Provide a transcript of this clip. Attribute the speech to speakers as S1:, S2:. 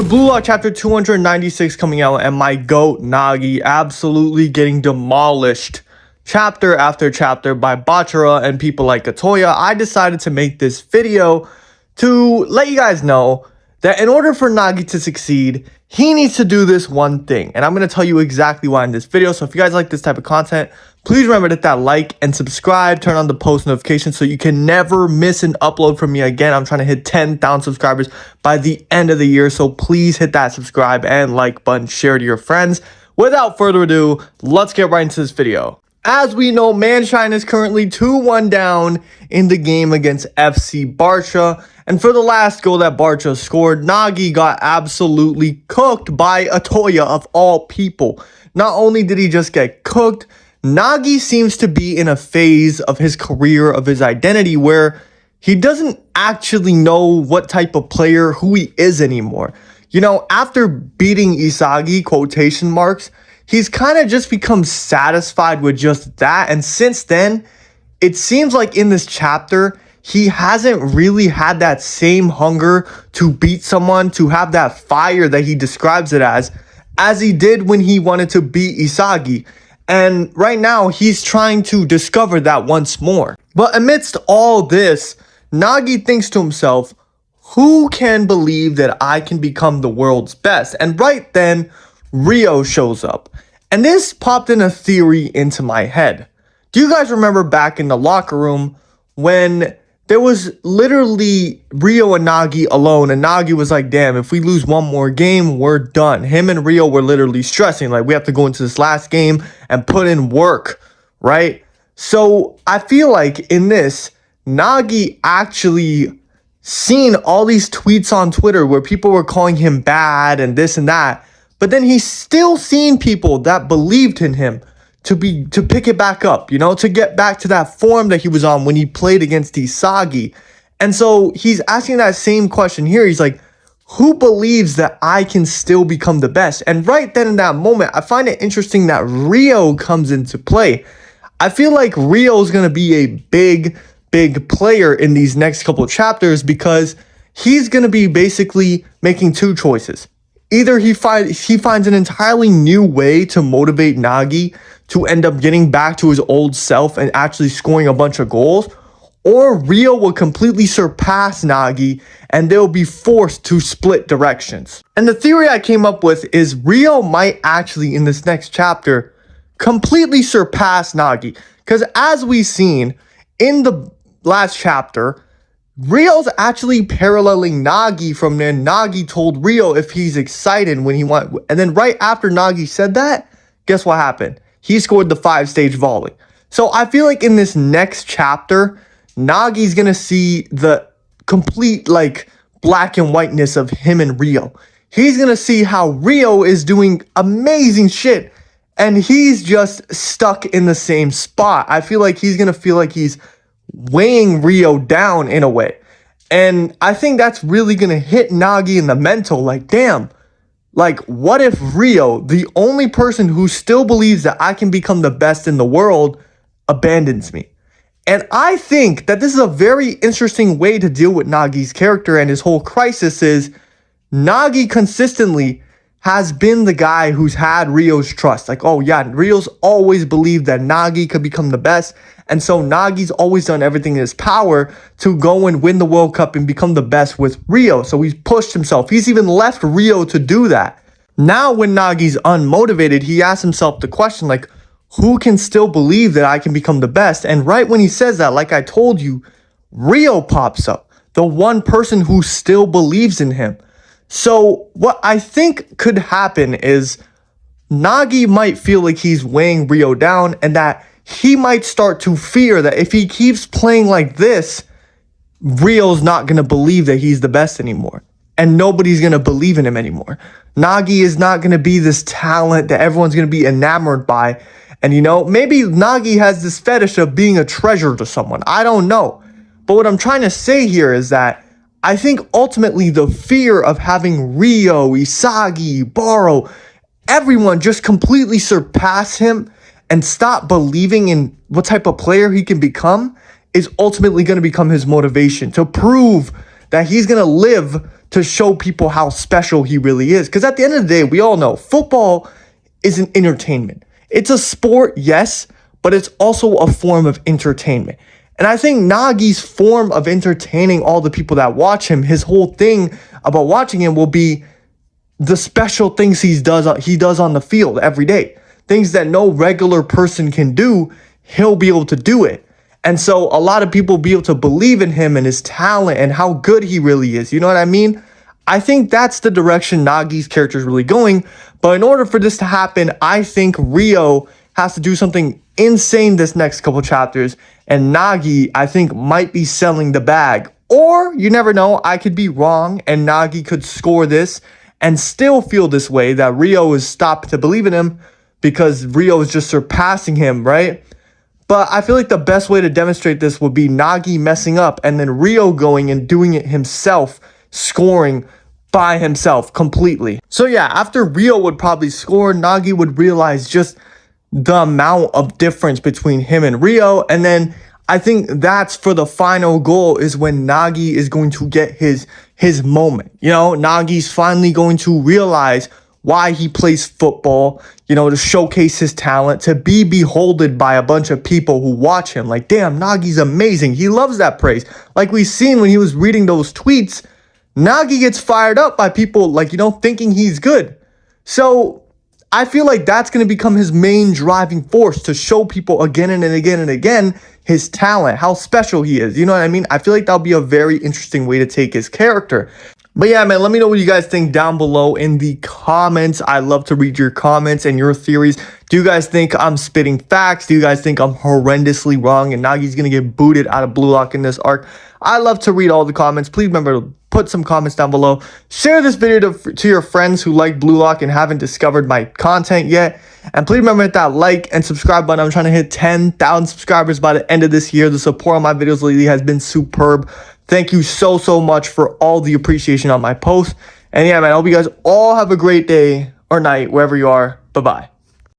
S1: With bluelock chapter 296 coming out and my GOAT Nagi absolutely getting demolished chapter after chapter by Bachara and people like Atoya, I decided to make this video to let you guys know that in order for Nagi to succeed, he needs to do this one thing. And I'm going to tell you exactly why in this video. So if you guys like this type of content, please remember to hit that like and subscribe, turn on the post notifications so you can never miss an upload from me again. I'm trying to hit 10,000 subscribers by the end of the year. So please hit that subscribe and like button, share to your friends. Without further ado, let's get right into this video. As we know, Manshine is currently 2-1 down in the game against FC Barca. And for the last goal that Barca scored, Nagi got absolutely cooked by Atoya of all people. Not only did he just get cooked, Nagi seems to be in a phase of his career, of his identity, where he doesn't actually know what type of player, who he is anymore. You know, after beating Isagi, quotation marks, he's kind of just become satisfied with just that. And since then, it seems like in this chapter, he hasn't really had that same hunger to beat someone, to have that fire that he describes it as he did when he wanted to beat Isagi. And right now, he's trying to discover that once more. But amidst all this, Nagi thinks to himself, who can believe that I can become the world's best? And right then, Rio shows up. And this popped in a theory into my head. Do you guys remember back in the locker room when there was literally Rio and Nagi alone, and Nagi was like, damn, if we lose one more game, we're done. Him and Rio were literally stressing, like, we have to go into this last game and put in work, right? So I feel like in this, Nagi actually seen all these tweets on Twitter where people were calling him bad and this and that, but then he's still seen people that believed in him to pick it back up, you know, to get back to that form that he was on when he played against Isagi. And so he's asking that same question here. He's like, who believes that I can still become the best? And right then in that moment, I find it interesting that Rio comes into play. I feel like Rio is going to be a big player in these next couple of chapters because he's going to be basically making two choices. Either he finds an entirely new way to motivate Nagi to end up getting back to his old self and actually scoring a bunch of goals, or Rio will completely surpass Nagi and they'll be forced to split directions. And the theory I came up with is Rio might actually in this next chapter completely surpass Nagi, because as we've seen in the last chapter, Rio's actually paralleling Nagi from there. Nagi told Rio if he's excited when he went. And then right after Nagi said that, guess what happened? He scored the 5-stage volley. So I feel like in this next chapter, Nagi's going to see the complete like black and whiteness of him and Rio. He's going to see how Rio is doing amazing shit and he's just stuck in the same spot. I feel like he's going to feel like he's weighing Rio down in a way. And I think that's really going to hit Nagi in the mental. Like, damn, like, what if Rio, the only person who still believes that I can become the best in the world, abandons me? And I think that this is a very interesting way to deal with Nagi's character and his whole crisis is Nagi consistently has been the guy who's had Rio's trust. Like, oh yeah, Rio's always believed that Nagi could become the best. And so Nagi's always done everything in his power to go and win the World Cup and become the best with Rio. So he's pushed himself. He's even left Rio to do that. Now when Nagi's unmotivated, he asks himself the question, like, who can still believe that I can become the best? And right when he says that, like I told you, Rio pops up. The one person who still believes in him. So what I think could happen is Nagi might feel like he's weighing Rio down and that he might start to fear that if he keeps playing like this, Rio's not going to believe that he's the best anymore. And nobody's going to believe in him anymore. Nagi is not going to be this talent that everyone's going to be enamored by. And, you know, maybe Nagi has this fetish of being a treasure to someone. I don't know. But what I'm trying to say here is that I think ultimately the fear of having Rio, Isagi, Baro, everyone just completely surpass him and stop believing in what type of player he can become is ultimately going to become his motivation to prove that he's going to live to show people how special he really is. Because at the end of the day, we all know football is an entertainment. It's a sport, yes, but it's also a form of entertainment. And I think Nagi's form of entertaining all the people that watch him, his whole thing about watching him will be the special things he does on the field every day. Things that no regular person can do, he'll be able to do it. And so a lot of people be able to believe in him and his talent and how good he really is. You know what I mean? I think that's the direction Nagi's character is really going. But in order for this to happen, I think Rio has to do something insane this next couple chapters. And Nagi, I think, might be selling the bag. Or, you never know, I could be wrong and Nagi could score this and still feel this way, that Rio is stopped to believe in him because Rio is just surpassing him, right? But I feel like the best way to demonstrate this would be Nagi messing up and then Rio going and doing it himself, scoring by himself completely. So yeah, after Rio would probably score, Nagi would realize just the amount of difference between him and Rio. And then I think that's for the final goal, is when Nagi is going to get his moment. You know, Nagi's finally going to realize why he plays football, you know, to showcase his talent, to be beholden by a bunch of people who watch him. Like, damn, Nagi's amazing. He loves that praise. Like we've seen when he was reading those tweets, Nagi gets fired up by people, like, you know, thinking he's good. So I feel like that's going to become his main driving force, to show people again and again and again his talent, how special he is. You know what I mean? I feel like that'll be a very interesting way to take his character. But yeah, man, let me know what you guys think down below in the comments. I love to read your comments and your theories. Do you guys think I'm spitting facts? Do you guys think I'm horrendously wrong and Nagi's going to get booted out of bluelock in this arc? I love to read all the comments. Please remember to put some comments down below. Share this video to your friends who like bluelock and haven't discovered my content yet. And please remember to hit that like and subscribe button. I'm trying to hit 10,000 subscribers by the end of this year. The support on my videos lately has been superb. Thank you so much for all the appreciation on my posts. And yeah, man, I hope you guys all have a great day or night, wherever you are. Bye-bye.